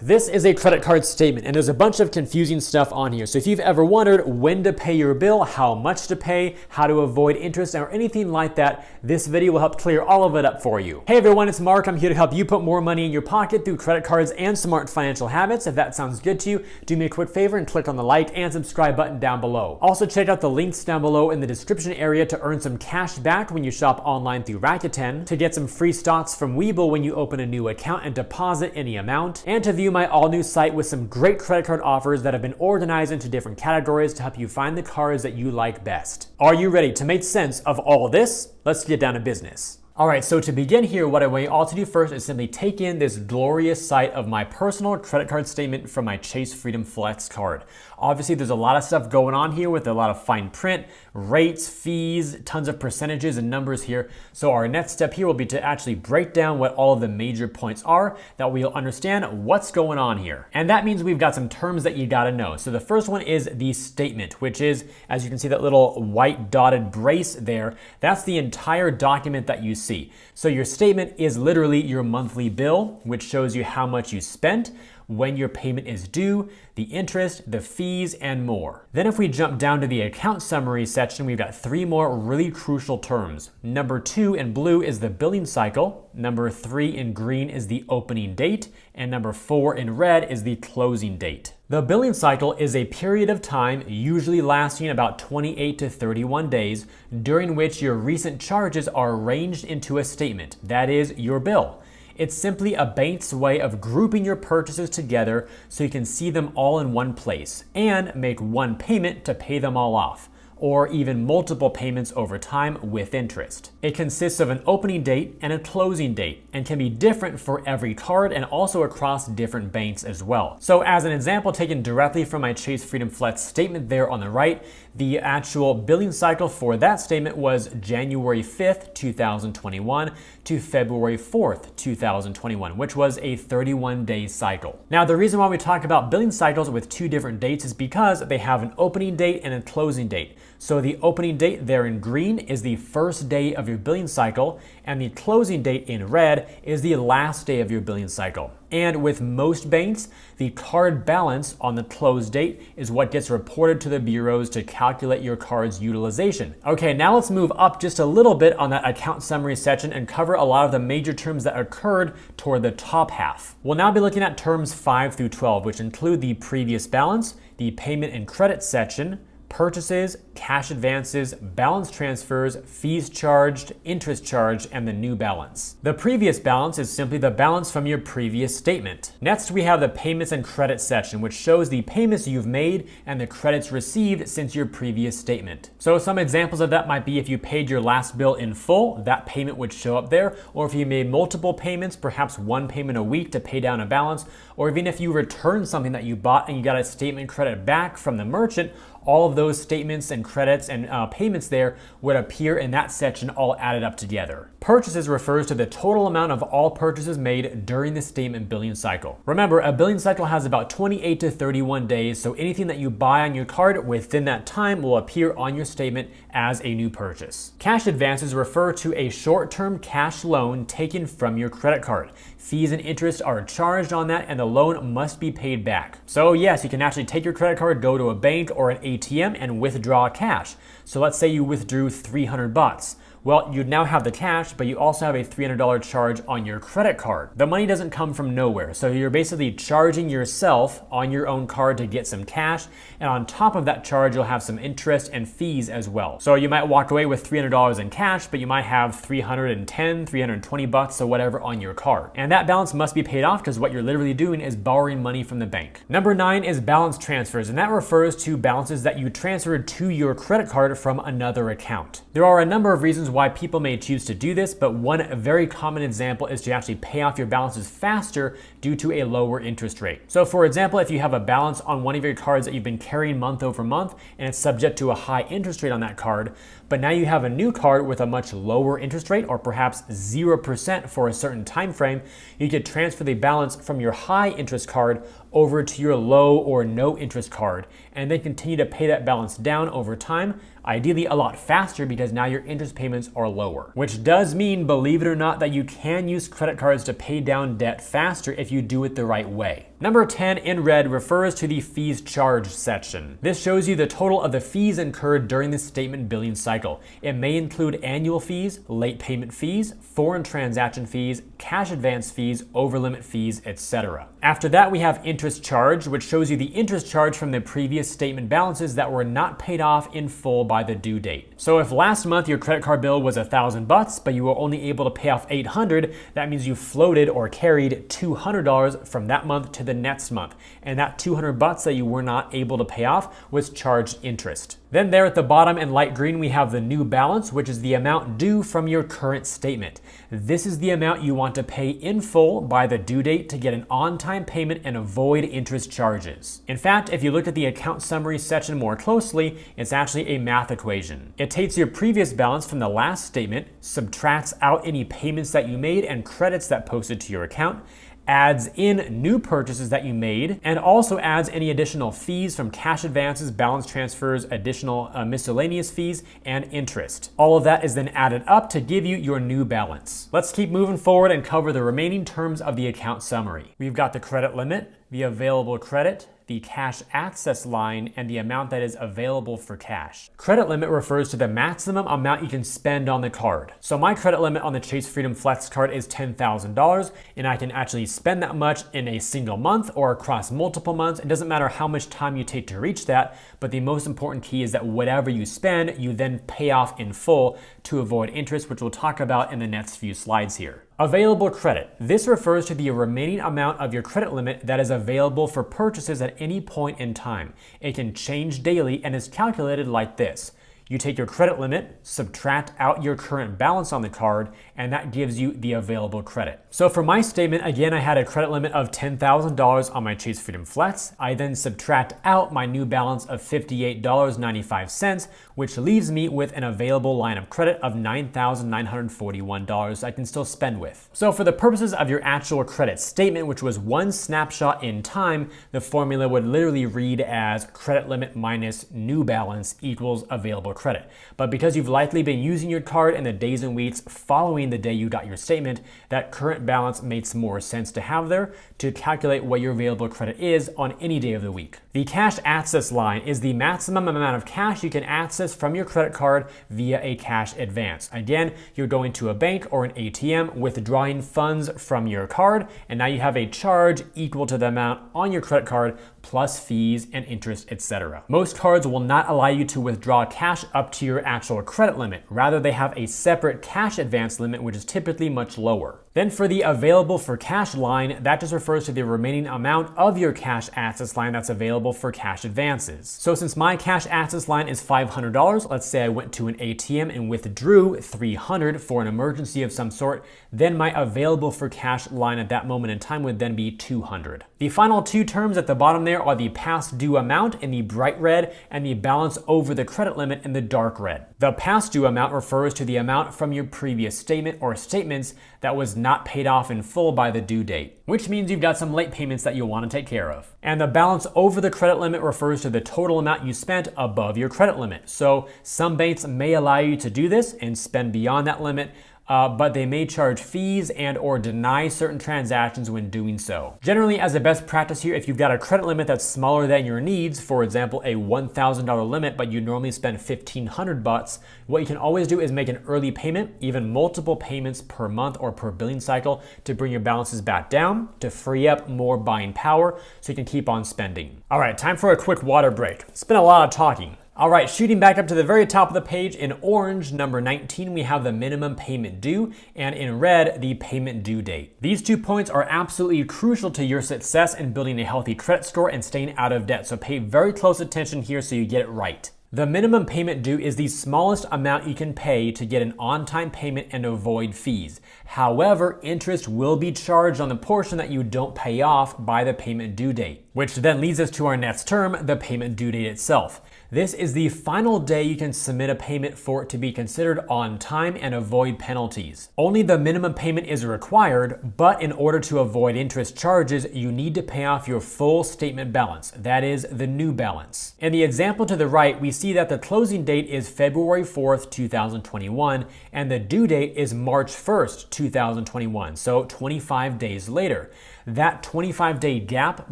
This is a credit card statement, and there's a bunch of confusing stuff on here. So if you've ever wondered when to pay your bill, how much to pay, how to avoid interest, or anything like that, this video will help clear all of it up for you. Hey everyone, it's Mark. I'm here to help you put more money in your pocket through credit cards and smart financial habits. If that sounds good to you, do me a quick favor and click on the like and subscribe button down below. Also check out the links down below in the description area to earn some cash back when you shop online through Rakuten, to get some free stocks from Webull when you open a new account and deposit any amount, and to view my all-new site with some great credit card offers that have been organized into different categories to help you find the cards that you like best. Are you ready to make sense of all of this? Let's get down to business. Alright, so to begin here, what I want you all to do first is simply take in this glorious sight of my personal credit card statement from my Chase Freedom Flex card. Obviously, there's a lot of stuff going on here with a lot of fine print, rates, fees, tons of percentages and numbers here. So our next step here will be to actually break down what all of the major points are, that we'll understand what's going on here. And that means we've got some terms that you gotta know. So the first one is the statement, which is, as you can see that little white dotted brace there, that's the entire document that you see. So your statement is literally your monthly bill, which shows you how much you spent, when your payment is due, the interest, the fees, and more. Then if we jump down to the account summary section, we've got three more really crucial terms. Number 2 in blue is the billing cycle. Number 3 in green is the opening date. And number 4 in red is the closing date. The billing cycle is a period of time, usually lasting about 28 to 31 days, during which your recent charges are arranged into a statement, that is, your bill. It's simply a bank's way of grouping your purchases together so you can see them all in one place and make one payment to pay them all off, or even multiple payments over time with interest. It consists of an opening date and a closing date and can be different for every card and also across different banks as well. So as an example taken directly from my Chase Freedom Flex statement there on the right, the actual billing cycle for that statement was January 5th, 2021 to February 4th, 2021, which was a 31-day cycle. Now, the reason why we talk about billing cycles with two different dates is because they have an opening date and a closing date. So the opening date there in green is the first day of your billing cycle, and the closing date in red is the last day of your billing cycle. And with most banks, the card balance on the close date is what gets reported to the bureaus to calculate your card's utilization. Okay, now let's move up just a little bit on that account summary section and cover a lot of the major terms that occurred toward the top half. We'll now be looking at terms 5 through 12, which include the previous balance, the payment and credit section, purchases, cash advances, balance transfers, fees charged, interest charged, and the new balance. The previous balance is simply the balance from your previous statement. Next, we have the payments and credit section, which shows the payments you've made and the credits received since your previous statement. So some examples of that might be if you paid your last bill in full, that payment would show up there, or if you made multiple payments, perhaps one payment a week to pay down a balance, or even if you returned something that you bought and you got a statement credit back from the merchant, all of those statements and credits and payments there would appear in that section all added up together. Purchases refers to the total amount of all purchases made during the statement billing cycle. Remember, a billing cycle has about 28 to 31 days, so anything that you buy on your card within that time will appear on your statement as a new purchase. Cash advances refer to a short-term cash loan taken from your credit card. Fees and interest are charged on that and the loan must be paid back. So yes, you can actually take your credit card, go to a bank or an ATM and withdraw cash. So let's say you withdrew $300. Well, you'd now have the cash, but you also have a $300 charge on your credit card. The money doesn't come from nowhere, so you're basically charging yourself on your own card to get some cash, and on top of that charge, you'll have some interest and fees as well. So you might walk away with $300 in cash, but you might have $310, $320 or whatever on your card. And that balance must be paid off because what you're literally doing is borrowing money from the bank. Number 9 is balance transfers, and that refers to balances that you transferred to your credit card from another account. There are a number of reasons why people may choose to do this, but one very common example is to actually pay off your balances faster due to a lower interest rate. So for example, if you have a balance on one of your cards that you've been carrying month over month and it's subject to a high interest rate on that card, but now you have a new card with a much lower interest rate or perhaps 0% for a certain time frame, you could transfer the balance from your high interest card over to your low or no interest card and then continue to pay that balance down over time, ideally a lot faster because now your interest payments are lower. Which does mean, believe it or not, that you can use credit cards to pay down debt faster if you do it the right way. Number 10 in red refers to the fees charged section. This shows you the total of the fees incurred during the statement billing cycle. It may include annual fees, late payment fees, foreign transaction fees, cash advance fees, overlimit fees, etc. After that, we have interest charged, which shows you the interest charge from the previous statement balances that were not paid off in full by the due date. So if last month your credit card bill was $1,000, but you were only able to pay off $800, that means you floated or carried $200 from that month to the next month. And that $200 that you were not able to pay off was charged interest. Then there at the bottom in light green, we have the new balance, which is the amount due from your current statement. This is the amount you want to pay in full by the due date to get an on-time payment and avoid interest charges. In fact, if you look at the account summary section more closely, it's actually a math equation. It takes your previous balance from the last statement, subtracts out any payments that you made and credits that posted to your account, adds in new purchases that you made, and also adds any additional fees from cash advances, balance transfers, additional miscellaneous fees, and interest. All of that is then added up to give you your new balance. Let's keep moving forward and cover the remaining terms of the account summary. We've got the credit limit, the available credit, the cash access line, and the amount that is available for cash. Credit limit refers to the maximum amount you can spend on the card. So my credit limit on the Chase Freedom Flex card is $10,000, and I can actually spend that much in a single month or across multiple months. It doesn't matter how much time you take to reach that, but the most important key is that whatever you spend, you then pay off in full to avoid interest, which we'll talk about in the next few slides here. Available credit. This refers to the remaining amount of your credit limit that is available for purchases at any point in time. It can change daily and is calculated like this. You take your credit limit, subtract out your current balance on the card, and that gives you the available credit. So for my statement, again, I had a credit limit of $10,000 on my Chase Freedom Flex. I then subtract out my new balance of $58.95, which leaves me with an available line of credit of $9,941 I can still spend with. So for the purposes of your actual credit statement, which was one snapshot in time, the formula would literally read as credit limit minus new balance equals available credit. But because you've likely been using your card in the days and weeks following the day you got your statement, that current balance makes more sense to have there to calculate what your available credit is on any day of the week. The cash access line is the maximum amount of cash you can access from your credit card via a cash advance. Again, you're going to a bank or an ATM, withdrawing funds from your card, and now you have a charge equal to the amount on your credit card plus fees and interest, etc. Most cards will not allow you to withdraw cash up to your actual credit limit. Rather, they have a separate cash advance limit, which is typically much lower. Then for the available for cash line, that just refers to the remaining amount of your cash access line that's available for cash advances. So since my cash access line is $500, let's say I went to an ATM and withdrew $300 for an emergency of some sort, then my available for cash line at that moment in time would then be $200. The final two terms at the bottom there are the past due amount in the bright red and the balance over the credit limit in the dark red. The past due amount refers to the amount from your previous statement or statements that was not paid off in full by the due date, which means you've got some late payments that you'll want to take care of. And the balance over the credit limit refers to the total amount you spent above your credit limit. So some banks may allow you to do this and spend beyond that limit, but they may charge fees and or deny certain transactions when doing so. Generally, as a best practice here, if you've got a credit limit that's smaller than your needs, for example, a $1,000 limit, but you normally spend $1,500, what you can always do is make an early payment, even multiple payments per month or per billing cycle, to bring your balances back down, to free up more buying power so you can keep on spending. All right, time for a quick water break. It's been a lot of talking. All right, shooting back up to the very top of the page in orange, number 19, we have the minimum payment due, and in red, the payment due date. These 2 points are absolutely crucial to your success in building a healthy credit score and staying out of debt, so pay very close attention here so you get it right. The minimum payment due is the smallest amount you can pay to get an on-time payment and avoid fees. However, interest will be charged on the portion that you don't pay off by the payment due date, which then leads us to our next term, the payment due date itself. This is the final day you can submit a payment for it to be considered on time and avoid penalties. Only the minimum payment is required, but in order to avoid interest charges, you need to pay off your full statement balance, that is the new balance. In the example to the right, we see that the closing date is February 4th, 2021, and the due date is March 1st, 2021, so 25 days later. That 25-day gap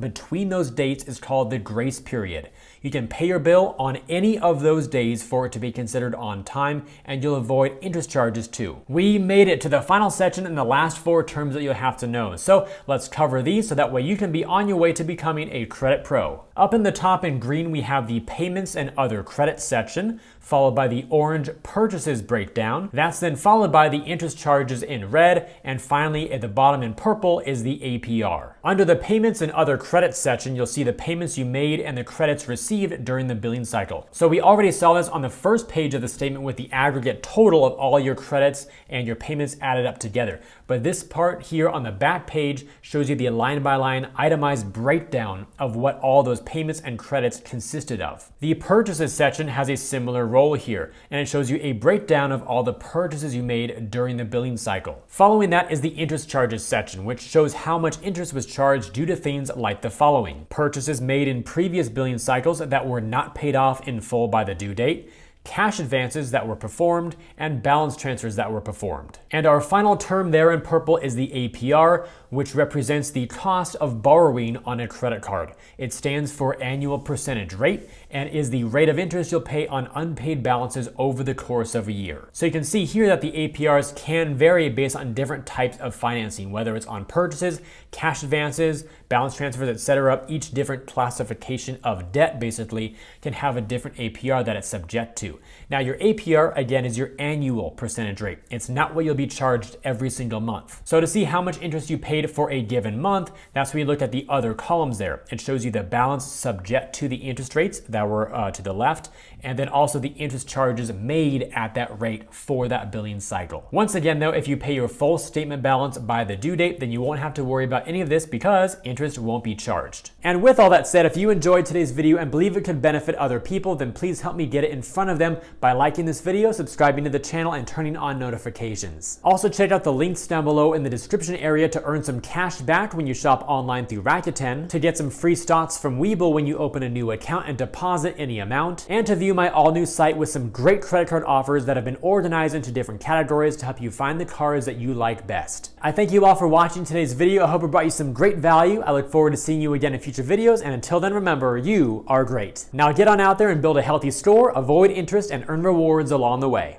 between those dates is called the grace period. You can pay your bill on any of those days for it to be considered on time, and you'll avoid interest charges too. We made it to the final section and the last 4 terms that you'll have to know. So let's cover these so that way you can be on your way to becoming a credit pro. Up in the top in green, we have the payments and other credits section, followed by the orange purchases breakdown. That's then followed by the interest charges in red, and finally at the bottom in purple is the APR. Under the payments and other credits section, you'll see the payments you made and the credits received during the billing cycle. So we already saw this on the first page of the statement with the aggregate total of all your credits and your payments added up together. But this part here on the back page shows you the line by line itemized breakdown of what all those payments and credits consisted of. The purchases section has a similar role here, and it shows you a breakdown of all the purchases you made during the billing cycle. Following that is the interest charges section, which shows how much interest was charged due to things like the following: purchases made in previous billing cycles that were not paid off in full by the due date, cash advances that were performed, and balance transfers that were performed. And our final term there in purple is the APR, which represents the cost of borrowing on a credit card. It stands for annual percentage rate and is the rate of interest you'll pay on unpaid balances over the course of a year. So you can see here that the APRs can vary based on different types of financing, whether it's on purchases, cash advances, balance transfers, etc. Each different classification of debt basically can have a different APR that it's subject to. Now your APR again is your annual percentage rate. It's not what you'll be charged every single month. So to see how much interest you paid for a given month, that's when you look at the other columns there. It shows you the balance subject to the interest rates that were to the left, and then also the interest charges made at that rate for that billing cycle. Once again though, if you pay your full statement balance by the due date, then you won't have to worry about any of this because interest won't be charged. And with all that said, if you enjoyed today's video and believe it could benefit other people, then please help me get it in front of them by liking this video, subscribing to the channel, and turning on notifications. Also check out the links down below in the description area to earn some cash back when you shop online through Rakuten, to get some free stocks from Webull when you open a new account and deposit any amount, and to view my all-new site with some great credit card offers that have been organized into different categories to help you find the cards that you like best. I thank you all for watching today's video. I hope it brought you some great value. I look forward to seeing you again in future videos, and until then, remember, you are great. Now get on out there and build a healthy score, avoid interest, and earn rewards along the way.